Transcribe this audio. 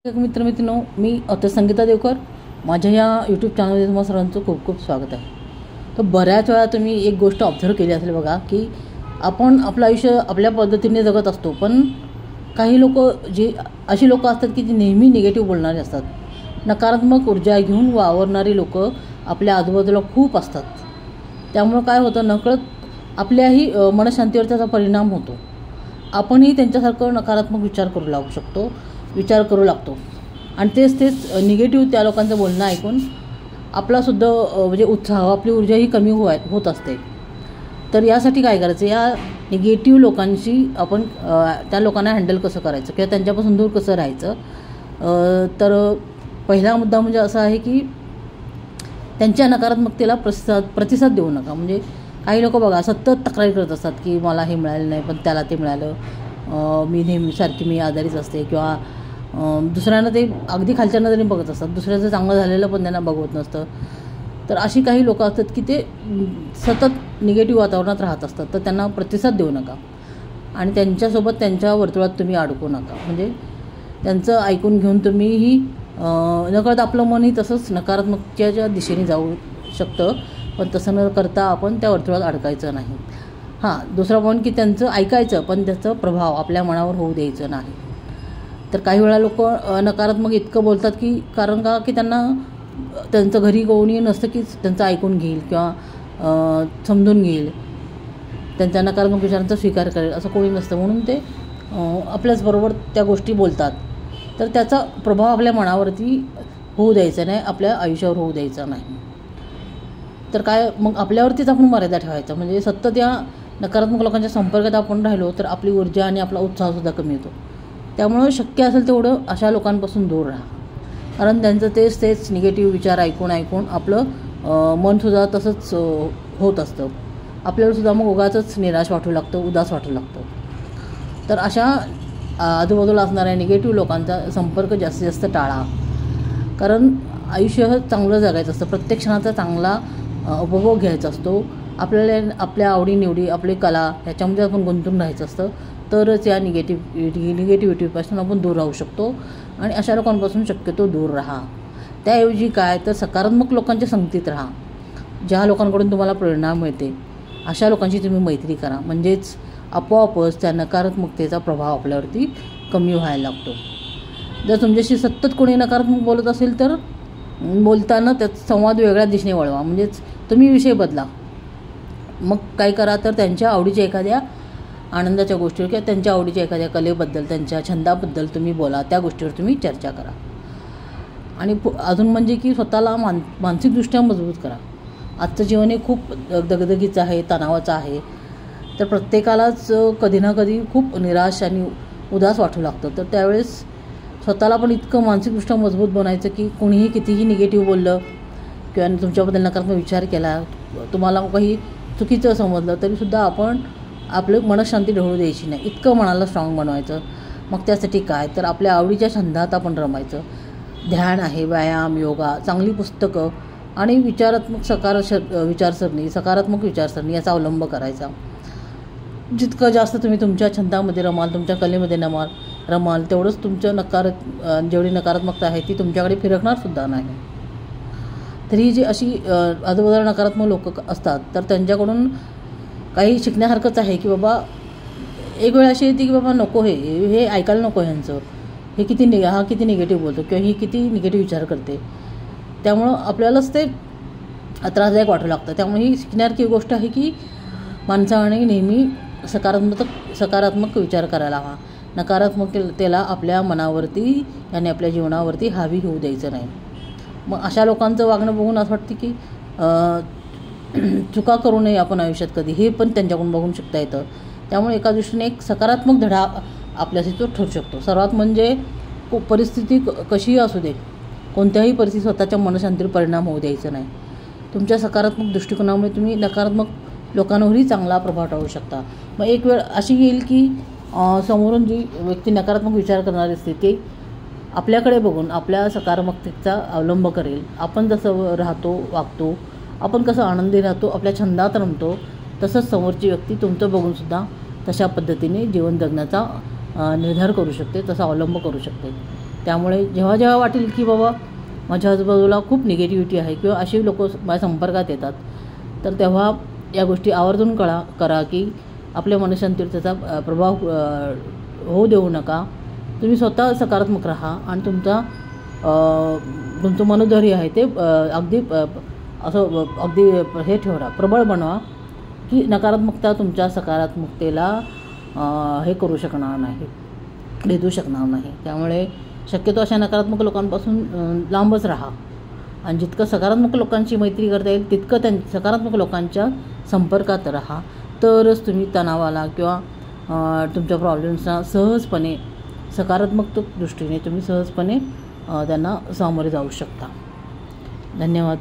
मित्रमैत्रिणींनो, मी आता संगीता देवकर माझ्या या यूट्यूब चॅनलमध्ये तुम्हा सर्वांचं खूप खूप स्वागत आहे. तर बऱ्याच वेळा तुम्ही एक गोष्ट ऑब्झर्व केली असेल बघा, की आपण आपलं आयुष्य आपल्या पद्धतीने जगत असतो, पण काही लोक अशी लोक असतात की जी नेहमी निगेटिव्ह बोलणारे असतात. नकारात्मक ऊर्जा घेऊन वावरणारी लोक आपल्या आजूबाजूला खूप असतात. त्यामुळं काय होतं, नकळत आपल्याही मनशांतीवर त्याचा परिणाम होतो. आपणही त्यांच्यासारखं नकारात्मक विचार करू लागतो आणि तेच निगेटिव्ह त्या लोकांचं बोलणं ऐकून आपलासुद्धा म्हणजे उत्साह, आपली ऊर्जा ही कमी होत असते. तर यासाठी काय करायचं, या निगेटिव्ह लोकांशी आपण त्या लोकांना हँडल कसं करायचं किंवा त्यांच्यापासून दूर कसं राहायचं. तर पहिला मुद्दा म्हणजे असा आहे की त्यांच्या नकारात्मकतेला प्रतिसाद देऊ नका. म्हणजे काही लोक बघा सतत तक्रारी करत असतात की मला हे मिळालं नाही पण त्याला ते मिळालं, मी आजारीच असते, किंवा दुसऱ्यांना ते अगदी खालच्या नजरेने बघत असतात, दुसऱ्याचं चांगलं झालेलं पण त्यांना बघवत नसतं. तर अशी काही लोक असतात की ते सतत निगेटिव्ह वातावरणात राहत असतात. तर त्यांना प्रतिसाद देऊ नका आणि त्यांच्यासोबत त्यांच्या वर्तुळात तुम्ही अडकू नका. म्हणजे त्यांचं ऐकून घेऊन तुम्हीही नकळत आपलं मनही तसंच नकारात्मकतेच्या दिशेने जाऊ शकतं, पण तसं न करता आपण त्या वर्तुळात अडकायचं नाही. दुसरा पॉईंट की त्यांचं ऐकायचं, पण त्याचा प्रभाव आपल्या मनावर होऊ द्यायचं नाही. तर काही वेळा लोक नकारात्मक इतकं बोलतात की की त्यांना त्यांचं घरी कोणी नसतं की त्यांचं ऐकून घेईल किंवा समजून घेईल, त्यांच्या नकारात्मक विचारांचा स्वीकार करेल असं कोणी नसतं, म्हणून ते आपल्याचबरोबर त्या गोष्टी बोलतात. तर त्याचा प्रभाव आपल्या मनावरती होऊ द्यायचा नाही, आपल्या आयुष्यावर होऊ द्यायचा नाही. तर काय मग आपल्यावरतीच आपण मर्यादा ठेवायचा. म्हणजे सतत या नकारात्मक लोकांच्या संपर्कात आपण राहिलो तर आपली ऊर्जा आणि आपला उत्साहसुद्धा कमी होतो. त्यामुळं शक्य असेल तेवढं अशा लोकांपासून दूर राहा, कारण त्यांचं तेच निगेटिव्ह विचार ऐकून आपलं मनसुद्धा तसंच होत असतं. आपल्यालासुद्धा मग उगाचच निराश वाटू लागतं, उदास वाटू लागतं. तर अशा आजूबाजूला असणाऱ्या निगेटिव्ह लोकांचा संपर्क जास्तीत जास्त टाळा, कारण आयुष्य हे चांगलं जगायचं असतं, प्रत्येक क्षणाचा चांगला उपभोग घ्यायचा असतो. आपल्याला आपल्या आवडीनिवडी, आपली कला ह्याच्यामध्ये आपण गुंतून राहायचं असतं. तरच या निगेटिव्हिटीपासून आपण दूर राहू शकतो आणि अशा लोकांपासून शक्यतो दूर राहा. त्याऐवजी काय तर सकारात्मक लोकांच्या संगतीत राहा. ज्या लोकांकडून तुम्हाला प्रेरणा मिळते अशा लोकांशी तुम्ही मैत्री करा. म्हणजेच आपोआपच त्या नकारात्मकतेचा प्रभाव आपल्यावरती कमी व्हायला लागतो. जर तुमच्याशी सतत कोणी नकारात्मक बोलत असेल तर बोलताना त्याचा संवाद वेगळ्या दिशेने वळवा. म्हणजेच तुम्ही विषय बदला. मग काय करा तर त्यांच्या आवडीच्या एखाद्या आनंदाच्या गोष्टीवर किंवा त्यांच्या आवडीच्या एखाद्या कलेबद्दल, त्यांच्या छंदाबद्दल तुम्ही बोला, त्या गोष्टीवर तुम्ही चर्चा करा. आणि अजून म्हणजे की स्वतःला मानसिकदृष्ट्या मजबूत करा. आजचं जीवन हे खूप दगदगीचं आहे, तणावाचं आहे. तर प्रत्येकालाच कधी ना कधी खूप निराश आणि उदास वाटू लागतं. तर त्यावेळेस स्वतःला पण इतकं मानसिकदृष्ट्या मजबूत बनायचं की कोणीही कितीही निगेटिव्ह बोललं किंवा तुमच्याबद्दल नकारात्मक विचार केला, तुम्हाला काही चुकीचं समजलं तरीसुद्धा आपण आपलं मनशांती ढळू द्यायची नाही, इतकं मनाला स्ट्रॉंग बनवायचं. मग त्यासाठी काय तर आपल्या आवडीच्या छंदात आपण रमायचं. ध्यान आहे, व्यायाम, योगा, चांगली पुस्तकं आणि सकारात्मक विचारसरणी याचा अवलंब करायचा. जितकं जास्त तुम्ही तुमच्या छंदामध्ये रमाल, तुमच्या कलेमध्ये रमाल तेवढंच तुमच्या जेवढी नकारात्मकता आहे ती तुमच्याकडे फिरकणार सुद्धा नाही. तर ही जी अशी आजूबाजूला नकारात्मक लोक असतात तर त्यांच्याकडून काही शिकण्यासारखंच आहे की बाबा एक वेळ अशी येते की बाबा नको, हे ऐकायला नको, ह्यांचं हे किती निगेटिव्ह बोलतो किंवा ही किती निगेटिव्ह विचार करते. त्यामुळं आपल्यालाच ते त्रासदायक वाटू लागतं. त्यामुळे ही शिकण्यासारखी गोष्ट आहे की माणसाने नेहमी सकारात्मक विचार करायला हवा. नकारात्मकतेला आपल्या मनावरती आणि आपल्या जीवनावरती हावी होऊ द्यायचं नाही. मग अशा लोकांचं वागणं बघून असं वाटतं की चुका करू नये आपण आयुष्यात कधी, हे पण त्यांच्याकडून बघून शिकता येतं. त्यामुळे एका दृष्टीने एक सकारात्मक धडा आपल्यासाठी तो ठरू शकतो. सर्वात म्हणजे परिस्थिती कशीही असू दे, कोणत्याही परिस्थितीत स्वतःच्या मनशांतीवर परिणाम होऊ द्यायचा नाही. तुमच्या सकारात्मक दृष्टिकोनामुळे तुम्ही नकारात्मक लोकांवरही चांगला प्रभाव टाळू शकता. मग एक वेळ अशी येईल की समोरून जी व्यक्ती नकारात्मक विचार करणारी असते ते आपल्याकडे बघून आपल्या सकारात्मकतेचा अवलंब करेल. आपण जसं राहतो, वागतो, आपण कसं आनंदी राहतो, आपल्या छंदात रमतो, तसंच समोरची व्यक्ती तुमचं बघूनसुद्धा तशा पद्धतीने जीवन जगण्याचा निर्धार करू शकते, तसा अवलंब करू शकते. त्यामुळे जेव्हा जेव्हा वाटेल की बाबा माझ्या आजूबाजूला खूप निगेटिव्हिटी आहे किंवा अशी लोक माझ्या संपर्कात येतात, तर तेव्हा या गोष्टी आवर्जून करा की आपल्या मनशांतीवर त्याचा प्रभाव होऊ देऊ नका. तुम्ही स्वतः सकारात्मक राहा आणि तुमचं मनोधैर्य आहे ते अगदी हे ठेवा, प्रबळ बनवा की नकारात्मकता तुमच्या सकारात्मकतेला हे करू शकणार नाही, भेदू शकणार नाही. त्यामुळे शक्यतो अशा नकारात्मक लोकांपासून लांबच राहा आणि जितकं सकारात्मक लोकांची मैत्री करता येईल तितकं सकारात्मक लोकांच्या संपर्कात राहा. तरच तुम्ही तणावाला किंवा तुमच्या प्रॉब्लेम्सना सहजपणे सकारात्मक दृष्टीने तुम्ही सहजपणे त्यांना सामोरे जाऊ शकता. धन्यवाद.